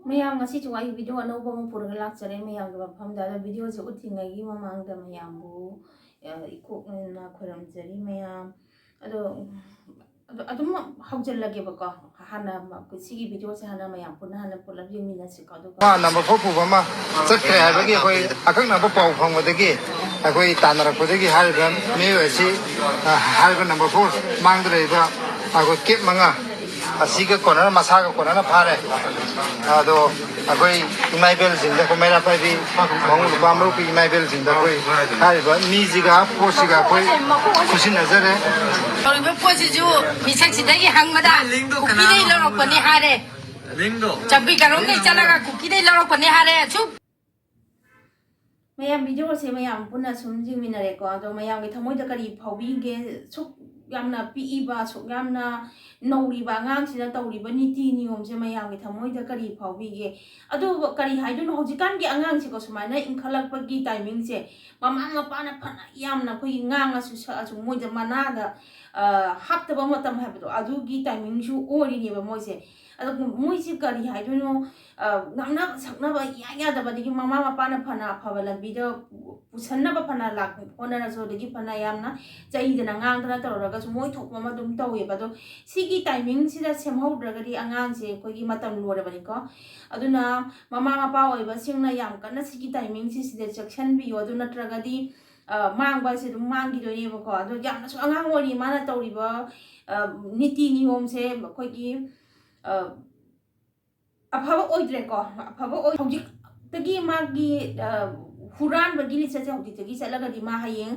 ꯃꯌꯥꯝ ꯉꯁꯤꯁꯨ ꯑꯩ ꯚꯤꯗꯤꯑꯣ ꯑꯅꯧꯕ ꯑꯃ ꯄꯨꯔꯒ ꯂꯥꯛꯆꯔꯦ ꯃꯌꯥꯝꯒꯤ ꯃꯐꯝꯗ ꯑꯗꯣ ꯚꯤꯗꯤꯑꯣꯁꯦ ꯎꯠꯇ꯭ꯔꯤꯉꯩꯒꯤ ꯃꯃꯥꯡꯗ ꯃꯌꯥꯝꯕꯨ ꯏꯀꯣꯛꯅꯅ ꯈꯣꯏꯔꯝꯖꯔꯤ ꯃꯌꯥꯝ ꯑꯗꯣ ꯑꯗꯨꯝ ꯍꯧꯖꯤꯜꯂꯒꯦꯕꯀꯣ ꯍꯥꯟꯅ ꯁꯤꯒꯤ ꯚꯤꯗꯤꯑꯣꯁꯦ ꯍꯥꯟꯅ ꯃꯌꯥꯝ ꯄꯨꯟꯅ ꯍꯥꯟꯅ ꯄꯨꯂꯞ ꯌꯦꯡꯃꯤꯟꯅꯁꯤꯀꯣ ꯑꯗꯨꯒ ꯅꯝꯕꯔ 4 ꯄꯨꯕ ꯑꯃ ꯆꯠꯈ꯭ꯔꯦ ꯍꯥꯏꯕꯒꯤ ꯑꯩꯈꯣꯏ ꯑꯀꯛꯅꯕ ꯄꯥꯎ ꯐꯪꯕꯗꯒꯤ ꯑꯩꯈꯣꯏ ꯇꯥꯟꯅꯔꯛꯄꯗꯒꯤ ꯍꯥꯏꯔꯤꯕ ꯃꯤꯑꯣꯏ ꯑꯁꯤ ꯍꯥꯏꯔꯤꯕ ꯅꯝꯕꯔ 4 ꯃꯥꯡꯗ ꯂꯩꯕ ꯑꯩꯈꯣꯏ ꯀꯦꯞ 5 ꯑꯁꯤꯒ ꯀꯣꯟꯅꯅ ꯃꯁꯥꯒ ꯀꯣꯟꯅꯅ ꯐꯥꯔꯦ ꯑꯗꯣ ꯑꯩꯈꯣꯏ ꯏꯃꯥ ꯏꯕꯦꯜꯁꯤꯡꯗ ꯑꯩꯈꯣꯏ ꯃꯩꯔꯥ ꯄꯥꯏꯕꯤ ꯃꯉꯨ ꯅꯨꯄꯥ ꯃꯔꯨꯞꯀꯤ ꯏꯃꯥ ꯏꯕꯦꯜꯁꯤꯡꯗ ꯑꯩꯈꯣꯏ ꯍꯥꯏꯔꯤꯕ ꯃꯤꯁꯤꯒ ꯄꯣꯠꯁꯤꯒ ꯑꯩꯈꯣꯏ ꯈꯨꯠꯁꯤꯟꯅꯖꯔꯦ ꯇꯧꯔꯤꯕ ꯄꯣꯠꯁꯤꯁꯨ ꯃꯤꯁꯛꯁꯤꯗꯒꯤ ꯍꯪꯕꯗ ꯀꯨꯀꯤꯗꯒꯤ ꯂꯧꯔꯛꯄꯅꯤ ꯍꯥꯏꯔꯦ ꯆꯝꯄꯤ ꯀꯔꯣꯝꯗꯒꯤ ꯆꯠꯂꯒ ꯀꯨꯀꯤꯗꯒꯤ ꯂꯧꯔꯛꯄꯅꯤ ꯍꯥꯏꯔꯦ ꯁꯨꯝ ꯃꯌꯥꯝ ꯚꯤꯗꯤꯑꯣꯁꯦ ꯃꯌꯥꯝ ꯄꯨꯟꯅ ꯁꯨꯝ ꯌꯦꯡꯃꯤꯟꯅꯔꯦꯀꯣ ꯑꯗꯣ ꯃꯌꯥꯝꯒꯤ ꯊꯃꯣꯏꯗ ꯀꯔꯤ ꯐꯥꯎꯕꯤꯒꯦ ꯁꯨꯛ ꯌꯥꯝꯅ ꯄꯤꯛꯏꯕ ꯁꯨꯛ ꯌꯥꯝꯅ ꯅꯧꯔꯤꯕ ꯑꯉꯥꯡꯁꯤꯅ ꯇꯧꯔꯤꯕ ꯅꯤꯇꯤ ꯅꯤꯌꯣꯝꯁꯦ ꯃꯌꯥꯝꯒꯤ ꯊꯃꯣꯏꯗ ꯀꯔꯤ ꯐꯥꯎꯕꯤꯒꯦ ꯑꯗꯨ ꯀꯔꯤ ꯍꯥꯏꯗꯣꯏꯅꯣ ꯍꯧꯖꯤꯛꯀꯥꯟꯒꯤ ꯑꯉꯥꯡꯁꯤꯀꯣ ꯁꯨꯃꯥꯏꯅ ꯏꯟꯈꯠꯂꯛꯄꯒꯤ ꯇꯥꯏꯃꯤꯡꯁꯦ ꯃꯃꯥ ꯃꯄꯥꯅ ꯐꯅ ꯌꯥꯝꯅ ꯑꯩꯈꯣꯏꯒꯤ ꯉꯥꯡꯉꯁꯨ ꯁꯛꯑꯁꯨ ꯃꯣꯏꯗ ꯃꯅꯥꯗ ꯍꯥꯞꯇꯕ ꯃꯇꯝ ꯍꯥꯏꯕꯗꯣ ꯑꯗꯨꯒꯤ ꯇꯥꯏꯃꯤꯡꯁꯨ ꯑꯣꯏꯔꯤꯅꯦꯕ ꯃꯣꯏꯁꯦ ꯑꯗꯣ ꯃꯣꯏꯁꯦ ꯀꯔꯤ ꯍꯥꯏꯗꯣꯏꯅꯣ ꯉꯥꯡꯅꯕ ꯁꯛꯅꯕ ꯏꯌꯥ ꯌꯥꯗꯕꯗꯒꯤ ꯃꯃꯥ ꯃꯄꯥꯅ ꯐꯅ ꯑꯐꯕ ꯂꯝꯕꯤꯗ ꯄꯨꯁꯟꯅꯕ ꯐꯅ ꯍꯣꯠꯅꯔꯁꯨ ꯑꯗꯒꯤ ꯐꯅ ꯌꯥꯝꯅ ꯆꯩꯗꯅ ꯉꯥꯡꯗꯅ ꯇꯧꯔꯒꯁꯨ ꯃꯣꯏ ꯊꯣꯛꯄ ꯑꯃ ꯑꯗꯨꯝ ꯇꯧꯋꯦꯕ ꯑꯗꯣ ꯁꯤꯒꯤ ꯇꯥꯏꯃꯤꯡꯁꯤꯗ ꯁꯦꯝꯍꯧꯗ꯭ꯔꯒꯗꯤ ꯑꯉꯥꯡꯁꯦ ꯑꯩꯈꯣꯏꯒꯤ ꯃꯇꯝ ꯂꯣꯏꯔꯕꯅꯤꯀꯣ ꯑꯗꯨꯅ ꯃꯃꯥ ꯃꯄꯥ ꯑꯣꯏꯕꯁꯤꯡꯅ ꯌꯥꯝ ꯀꯟꯅ ꯁꯤꯒꯤ ꯇꯥꯏꯃꯤꯡꯁꯤꯗ ꯆꯦꯛꯁꯤꯟꯕꯤꯌꯣ ꯑꯗꯨ ꯅꯠꯇ꯭ꯔꯒꯗꯤ ꯃꯥꯡꯕ ꯍꯥꯏꯁꯦ ꯑꯗꯨꯝ ꯃꯥꯡꯈꯤꯗꯣꯏꯅꯦꯕꯀꯣ ꯑꯗꯣ ꯌꯥꯝꯅꯁꯨ ꯑꯉꯥꯡ ꯑꯣꯏꯔꯤ ꯃꯥꯅ ꯇꯧꯔꯤꯕ ꯅꯤꯇꯤ ꯅꯤꯌꯣꯝꯁꯦ ꯑꯩꯈꯣꯏꯒꯤ ꯑꯐꯕ ꯑꯣꯏꯗ꯭ꯔꯦꯀꯣ ꯑꯐꯕ ꯑꯣꯏ ꯍꯧꯖꯤꯛꯇꯒꯤ ꯃꯥꯒꯤ ꯍꯨꯔꯥꯟꯕꯒꯤ ꯂꯤꯆꯠꯁꯦ ꯍꯧꯖꯤꯛꯇꯒꯤ ꯆꯠꯂꯒꯗꯤ ꯃꯥ ꯍꯌꯦꯡ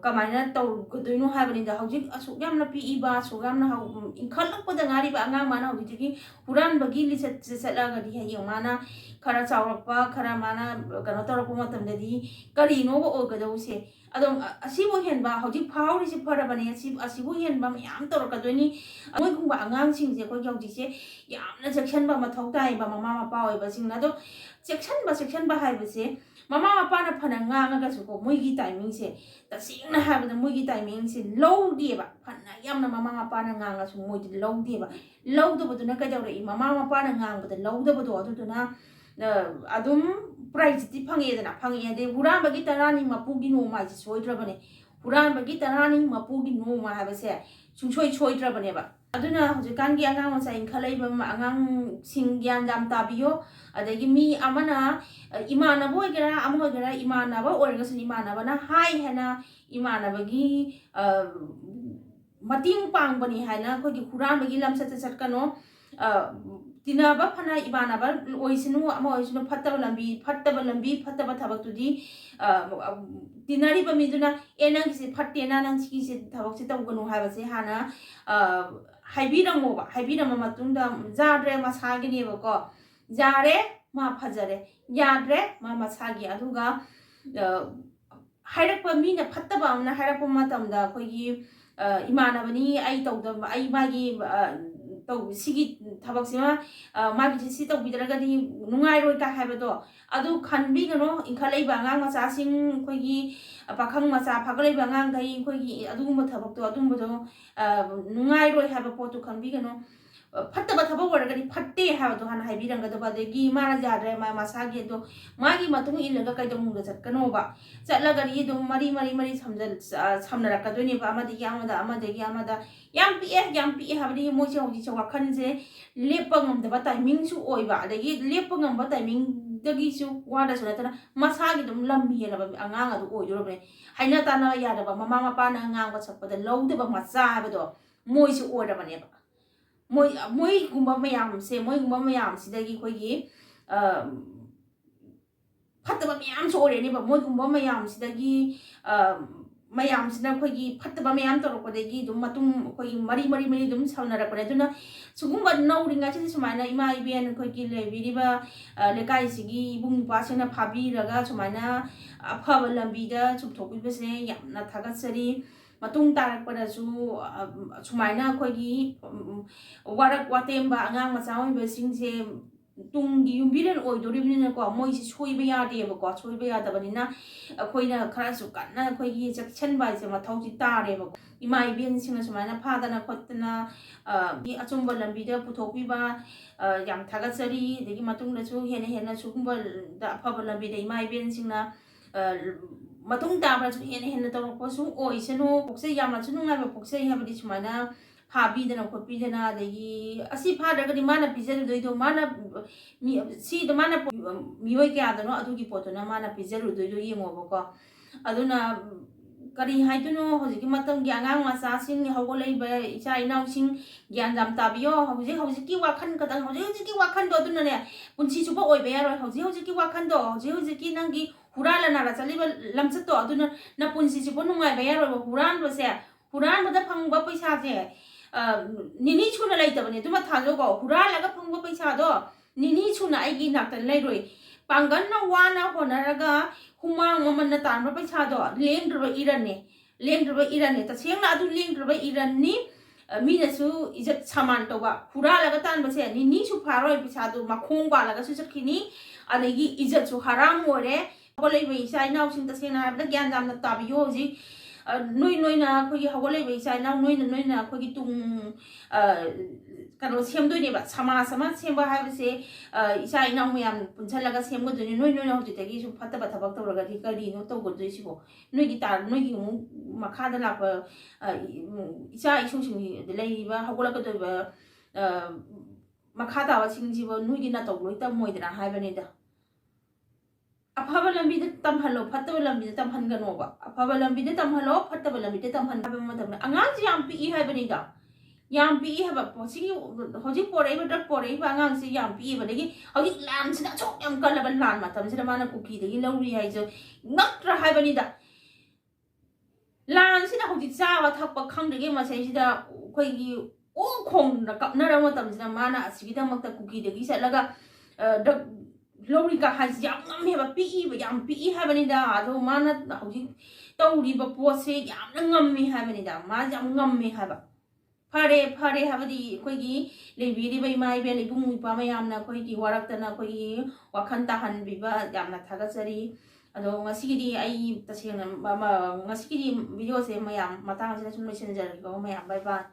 ꯀꯃꯥꯏꯅ ꯇꯧꯒꯗꯣꯏꯅꯣ ꯍꯥꯏꯕꯅꯤꯗ ꯍꯧꯖꯤꯛ ꯑꯁꯨꯛ ꯌꯥꯝꯅ ꯄꯤꯛꯏꯕ ꯑꯁꯨꯛ ꯌꯥꯝꯅ ꯏꯟꯈꯠꯂꯛꯄꯗ ꯉꯥꯏꯔꯤꯕ ꯑꯉꯥꯡ ꯃꯥꯅ ꯍꯧꯖꯤꯛꯇꯒꯤ ꯍꯨꯔꯥꯟꯕꯒꯤ ꯂꯤꯆꯠꯁꯦ ꯆꯠꯂꯒꯗꯤ ꯍꯌꯦꯡ ꯃꯥꯅ खरा चावरक्पा खरा माना कनो तौरक्पा मतमददी करीनोबा ओगदौसे अदम असिबो हेनबा हौजिक फावरिसे फरबने असिबो हेनबा मयाम तौरकदोनी मोइगुंबा आंगांसिंसे अखोइ हौजिसे यामना सेक्शनबा मथौ ताइबा ममा मपा ओइबसिंना दो सेक्शनबा हाइबसे ममा मपाना फना ngangagasुको मोइगी टाइमिंगसे तसिंगना हाबदा मोइगी टाइमिंगसे लौदेबा फना यामना ममा मपाना ngangasु मोइदि लौदेबा लौदबदुना कजौरई ममा मपाना ngangbदा लौदबदो अदुदुना अदुम प्राइजति फंगेदना फंगेदे हुराबगी तरानी मपुगी नोमा इसे सोइद्रबने हुराबगी तरानी मपुगी नोमा हाबसे सुंसोइ सोइद्रबनेबा अदुना हुजिकानगी आंगां मसा इनखलैबा आंगां सिंग ग्यान जाम ताबियो अदगी मी अमना इमानबो ओइगेरा अमो ओइगेरा इमानबा ओइरगसु इमानबना हाय हेना इमानबगी मतिंग पांगबनी हायना खोगी हुराबगी लमसत सटकनो तिनाबा फना इमानबा ओइसनु अमो ओइसनु फत्तब लंबी फत्तब थबक्तुदी तिनारिबा मिदुना एनांगसे फट्टेना नंगसिसे थबक्से तौगनु हाबसे हाना हाइबिरमोबा मतुंगदा जाद्रे मसागिनेबको जारे मा फजरे याद्रे मा मसागी अदुगा हाइरक्पा मीना फत्तबा अमना हाइरक्पा मतमदा खोगी इमानबनी आई तौदम आई मागी तौ सिगी थबक्सिमा मागी सि तौबिदरगदी नुंगाइरोय का हाइबदो अदु खनबिगनो इनखलैबा आंगां मचासिंग खोगी पाखंग मचा फागलैबा आंगां गई खोगी अदुगुम थबक्तो अदुमबदो नुंगाइरोय हाइबा पोतु खनबिगनो फत्तबा थबक ओरगदी फट्टे हाबदो हाना हाइबिरंगदबा देगी माना जाद्रे मा मसागी दो मागी मतुंग इलगा कैदमुंग चटकनोबा चटलगरी दो मरी मरी मरी समनरकदोनेबा अमदगी अमदा याम पी हाबदी मोइसे हौजी वाखनजे लेप्पा ngамदबा टाइमिंग सु ओइबा अदगी लेप्पा ngamba टाइमिंग दगी सु वादा सु नतना मसागी दम लम हेलबा आंगांग अदु ओइदोरबने हाइना ताना यादबा ममा मपाना आंगांग सकपदा लौदबा मचा हाबदो मोइसे ओइरबनेबा मोई गुम्बा मयाम सिदगी खोगी फत्तबा मयाम सो ओरेनेबा मोई गुम्बा मयाम सिदगी मयाम सिना खोगी फत्तबा मयाम तोरपदगी दुम मतुम खोगी मरी दुम सावनरपने दुना सुगुम्बा नौरिंगा से सुमाइना इमा इबेन खोगी लेबिरिबा लेकाइसिगी इबुंग पासेना फाबिरगा सुमाइना अफबा लंबीदा सुथोपिबसे यामना थागतसरी मतुंग तारकपदसु सुमाइना खोगी वारक वातेम्बा आंगां मचा ओइबसिंगसे ꯇꯨꯡꯒꯤ ꯌꯨꯝꯕꯤꯔꯦꯟ ꯑꯣꯏꯗꯣꯔꯤꯕꯅꯤꯅꯀꯣ ꯃꯣꯏꯁꯤ ꯁꯣꯏꯕ ꯌꯥꯗꯦꯕꯀꯣ ꯁꯣꯏꯕ ꯌꯥꯗꯕꯅꯤꯅ ꯑꯩꯈꯣꯏꯅ ꯈꯔꯁꯨ ꯀꯟꯅ ꯑꯩꯈꯣꯏꯒꯤ ꯆꯦꯛꯁꯤꯟꯕ ꯍꯥꯏꯁꯦ ꯃꯊꯧꯁꯤ ꯇꯥꯔꯦꯕꯀꯣ ꯏꯃꯥ ꯏꯕꯦꯟꯁꯤꯡꯅ ꯁꯨꯃꯥꯏꯅ ꯐꯥꯗꯅ ꯈꯣꯠꯇꯅ ꯑꯆꯨꯝꯕ ꯂꯝꯕꯤꯗ ꯄꯨꯊꯣꯛꯄꯤꯕ ꯌꯥꯝ ꯊꯥꯒꯠꯆꯔꯤ ꯑꯗꯒꯤ ꯃꯇꯨꯡꯗꯁꯨ ꯍꯦꯟꯅ ꯁꯤꯒꯨꯝꯕꯗ ꯑꯐꯕ ꯂꯝꯕꯤꯗ ꯏꯃꯥ ꯏꯕꯦꯟꯁꯤꯡꯅ ꯃꯇꯨꯡ ꯇꯥꯕꯁꯨ ꯍꯦꯟꯅ ꯇꯧꯔꯛꯄꯁꯨ ꯑꯣꯏꯁꯅꯨ ꯄꯣꯛꯆꯩ ꯌꯥꯝꯅꯁꯨ ꯅꯨꯡꯉꯥꯏꯕ ꯄꯣꯛꯆꯩ ꯍꯥꯏꯕꯗꯤ ꯁꯨꯃꯥꯏꯅ ꯐꯥꯕꯤꯗꯅ ꯈꯣꯠꯄꯤꯗꯅ ꯑꯗꯒꯤ ꯑꯁꯤ ꯐꯥꯗ꯭ꯔꯒꯗꯤ ꯃꯥꯅ ꯄꯤꯖꯔꯨꯗꯣꯏꯗꯣ ꯃꯥꯅ ꯁꯤꯗ ꯃꯥꯅ ꯃꯤꯑꯣꯏ ꯀꯌꯥꯗꯅꯣ ꯑꯗꯨꯒꯤ ꯄꯣꯠꯇꯨꯅ ꯃꯥꯅ ꯄꯤꯖꯔꯨꯗꯣꯏꯗꯣ ꯌꯦꯡꯉꯣꯕꯀꯣ ꯑꯗꯨꯅ ꯀꯔꯤ ꯍꯥꯏꯗꯣꯏꯅꯣ ꯍꯧꯖꯤꯛꯀꯤ ꯃꯇꯝꯒꯤ ꯑꯉꯥꯡ ꯃꯆꯥꯁꯤꯡ ꯍꯧꯒꯠꯂꯛꯏꯕ ꯏꯆꯥ ꯏꯅꯥꯎꯁꯤꯡ ꯒ꯭ꯌꯥꯟ ꯌꯥꯝ ꯇꯥꯕꯤꯌꯣ ꯍꯧꯖꯤꯛꯀꯤ ꯋꯥꯈꯜ ꯈꯛꯇꯪ ꯍꯧꯖꯤꯛꯀꯤ ꯋꯥꯈꯜꯗꯣ ꯑꯗꯨꯅꯅꯦ ꯄꯨꯟꯁꯤ ꯆꯨꯞꯄ ꯑꯣꯏꯕ ꯌꯥꯔꯣꯏ ꯍꯧꯖꯤꯛꯀꯤ ꯋꯥꯈꯜꯗꯣ ꯍꯧꯖꯤꯛꯀꯤ ꯅꯪꯒꯤ ꯍꯨꯔꯥꯜꯂ ꯅꯥꯔ ꯆꯠꯂꯤꯕ ꯂꯝꯆꯠꯇꯣ ꯑꯗꯨꯅ ꯅ ꯄꯨꯟꯁꯤ ꯆꯨꯞꯄ ꯅꯨꯡꯉꯥꯏꯕ ꯌꯥꯔꯣꯏꯕ ꯍꯨꯔꯥꯟꯕꯗ ꯐꯪꯕ ꯄꯩꯁꯥꯁꯦ ꯅꯤꯅꯤ ꯁꯨꯅ ꯂꯩꯇꯕꯅꯦ ꯑꯗꯨꯃ ꯊꯥꯖꯧꯀꯣ ꯍꯨꯔꯥꯜꯂꯒ ꯐꯪꯕ ꯄꯩꯁꯥꯗꯣ ꯅꯤꯅꯤ ꯁꯨꯅ ꯑꯩꯒꯤ ꯅꯥꯛꯇ ꯂꯩꯔꯣꯏ ꯄꯥꯡꯒꯜꯅ ꯋꯥꯅ ꯍꯣꯠꯅꯔꯒ ꯍꯨꯃꯥꯡ ꯃꯃꯟꯅ ꯇꯥꯟꯕ ꯄꯩꯁꯥꯗꯣ ꯂꯦꯡꯗ꯭ꯔꯕ ꯏꯔꯟꯅꯤ ꯇꯁꯦꯡꯅ ꯑꯗꯨ ꯂꯦꯡꯗ꯭ꯔꯕ ꯏꯔꯟꯅꯤ ꯃꯤꯅꯁꯨ ꯏꯖꯠ ꯁꯥꯃꯥꯟ ꯇꯧꯕ ꯍꯨꯔꯥꯜꯂꯒ ꯇꯥꯟꯕꯁꯦ ꯅꯤꯅꯤꯁꯨ ꯐꯥꯔꯣꯏ ꯄꯩꯁꯥꯗꯣ ꯃꯈꯣꯡ ꯄꯥꯜꯂꯒꯁꯨ ꯆꯠꯈꯤꯅꯤ ꯑꯗꯒꯤ ꯏꯖꯠꯁꯨ ꯍꯔꯥꯝ ꯑꯣꯏꯔꯦ ꯍꯧꯒꯠꯂꯛꯏꯕ ꯏꯆꯥ ꯏꯅꯥꯎꯁꯤꯡ ꯇꯁꯦꯡꯅ ꯍꯥꯏꯕꯗ ꯒ꯭ꯌꯥꯟ ꯌꯥꯝꯅ ꯇꯥꯕꯤꯌꯣ ꯍꯧꯖꯤꯛ ꯅꯣꯏꯅ ꯑꯩꯈꯣꯏꯒꯤ ꯍꯧꯒꯠꯂꯛꯏꯕ ꯏꯆꯥ ꯏꯅꯥꯎ ꯅꯣꯏꯅ ꯑꯩꯈꯣꯏꯒꯤ ꯇꯨꯡ ꯀꯩꯅꯣ ꯁꯦꯝꯗꯣꯏꯅꯦꯕ ꯁꯃꯥꯖ ꯑꯃ ꯁꯦꯝꯕ ꯍꯥꯏꯕꯁꯦ ꯏꯆꯥ ꯏꯅꯥꯎ ꯃꯌꯥꯝ ꯄꯨꯟꯁꯤꯜꯂꯒ ꯁꯦꯝꯒꯗꯣꯏꯅꯤ ꯅꯣꯏꯅ ꯍꯧꯖꯤꯛꯇꯒꯤ ꯁꯨꯝ ꯐꯠꯇꯕ ꯊꯕꯛ ꯇꯧꯔꯒꯗꯤ ꯀꯔꯤꯅꯣ ꯇꯧꯒꯗꯣꯏꯁꯤꯕꯣ ꯅꯣꯏꯒꯤ ꯑꯃꯨꯛ ꯃꯈꯥꯗ ꯂꯥꯛꯄ ꯏꯆꯥ ꯏꯁꯨꯁꯤꯡ ꯂꯩꯔꯤꯕ ꯍꯧꯒꯠꯂꯛꯀꯗꯣꯏꯕ ꯃꯈꯥ ꯇꯥꯕꯁꯤꯡꯁꯤꯕꯨ ꯅꯣꯏꯒꯤ ꯅꯇꯧ ꯂꯣꯏ ꯇꯝꯃꯣꯏꯗꯅ ꯍꯥꯏꯕꯅꯤꯗ ꯑꯐꯕ ꯂꯝꯕꯤꯗ ꯇꯝꯍꯜꯂꯣ ꯐꯠꯇꯕ ꯂꯝꯕꯤꯗ ꯇꯝꯍꯟꯒꯅꯣꯕ ꯑꯐꯕ ꯂꯝꯕꯤꯗ ꯇꯝꯍꯜꯂꯣ ꯐꯠꯇꯕ ꯂꯝꯕꯤꯗ ꯇꯝꯍꯟꯕ ꯍꯥꯏꯕ ꯃꯇꯝꯗ ꯑꯉꯥꯡꯁꯤ ꯌꯥꯝ ꯄꯤꯛꯏ ꯍꯥꯏꯕꯅꯤꯗ ꯌꯥꯝ ꯄꯤꯛꯏ ꯍꯥꯏꯕ ꯁꯤꯒꯤ ꯍꯧꯖꯤꯛ ꯄꯣꯔꯛꯏꯕ ꯑꯉꯥꯡꯁꯤ ꯌꯥꯝ ꯄꯤꯛꯏꯕ ꯑꯗꯒꯤ ꯍꯧꯖꯤꯛ ꯂꯥꯟꯁꯤꯅ ꯑꯁꯨꯛ ꯌꯥꯝ ꯀꯜꯂꯕ ꯂꯥꯟ ꯃꯇꯝꯁꯤꯗ ꯃꯥꯅ ꯀꯨꯀꯤꯗꯒꯤ ꯂꯧꯔꯤ ꯍꯥꯏꯁꯦ ꯉꯛꯇ꯭ꯔꯥ ꯍꯥꯏꯕꯅꯤꯗ ꯂꯥꯟꯁꯤꯅ ꯍꯧꯖꯤꯛ ꯆꯥꯕ ꯊꯛꯄ ꯈꯪꯗ꯭ꯔꯤꯉꯩ ꯃꯁꯩꯁꯤꯗ ꯑꯩꯈꯣꯏꯒꯤ ꯑꯣ ꯈꯣꯡꯅ ꯀꯞꯅꯔꯕ ꯃꯇꯝꯁꯤꯗ ꯃꯥꯅ ꯑꯁꯤꯒꯤꯗꯃꯛꯇ ꯀꯨꯀꯤꯗꯒꯤ ꯆꯠꯂꯒ ꯂꯧꯔꯤꯀꯥ ꯍꯥꯏꯁꯤ ꯌꯥꯝ ꯉꯝꯃꯦꯕ ꯌꯥꯝ ꯄꯤꯛꯏ ꯍꯥꯏꯕꯅꯤꯗ ꯑꯗꯣ ꯃꯥꯅ ꯍꯧꯖꯤꯛ ꯇꯧꯔꯤꯕ ꯄꯣꯠꯁꯦ ꯌꯥꯝꯅ ꯉꯝꯃꯤ ꯍꯥꯏꯕꯅꯤꯗ ꯃꯥꯁꯦ ꯌꯥꯝ ꯉꯝꯃꯤ ꯍꯥꯏꯕ ꯐꯔꯦ ꯍꯥꯏꯕꯗꯤ ꯑꯩꯈꯣꯏꯒꯤ ꯂꯩꯕꯤꯔꯤꯕ ꯏꯃꯥ ꯏꯕꯦꯟ ꯏꯕꯨꯡ ꯏꯄ꯭ꯋꯥ ꯃꯌꯥꯝꯅ ꯑꯩꯈꯣꯏꯒꯤ ꯋꯥꯔꯛꯇꯅ ꯑꯩꯈꯣꯏꯒꯤ ꯋꯥꯈꯜ ꯇꯥꯍꯟꯕꯤꯕ ꯌꯥꯝꯅ ꯊꯥꯒꯠꯆꯔꯤ ꯑꯗꯣ ꯉꯁꯤꯒꯤꯗꯤ ꯑꯩ ꯇꯁꯦꯡꯅ ꯉꯁꯤꯒꯤꯗꯤ ꯚꯤꯗꯤꯑꯣꯁꯦ ꯃꯌꯥꯝ ꯃꯇꯥꯡꯁꯤꯗ ꯁꯨꯝ ꯂꯣꯏꯁꯤꯟꯖꯔꯒꯦꯀꯣ ꯃꯌꯥꯝ ꯕꯥꯏ ꯕꯥꯏ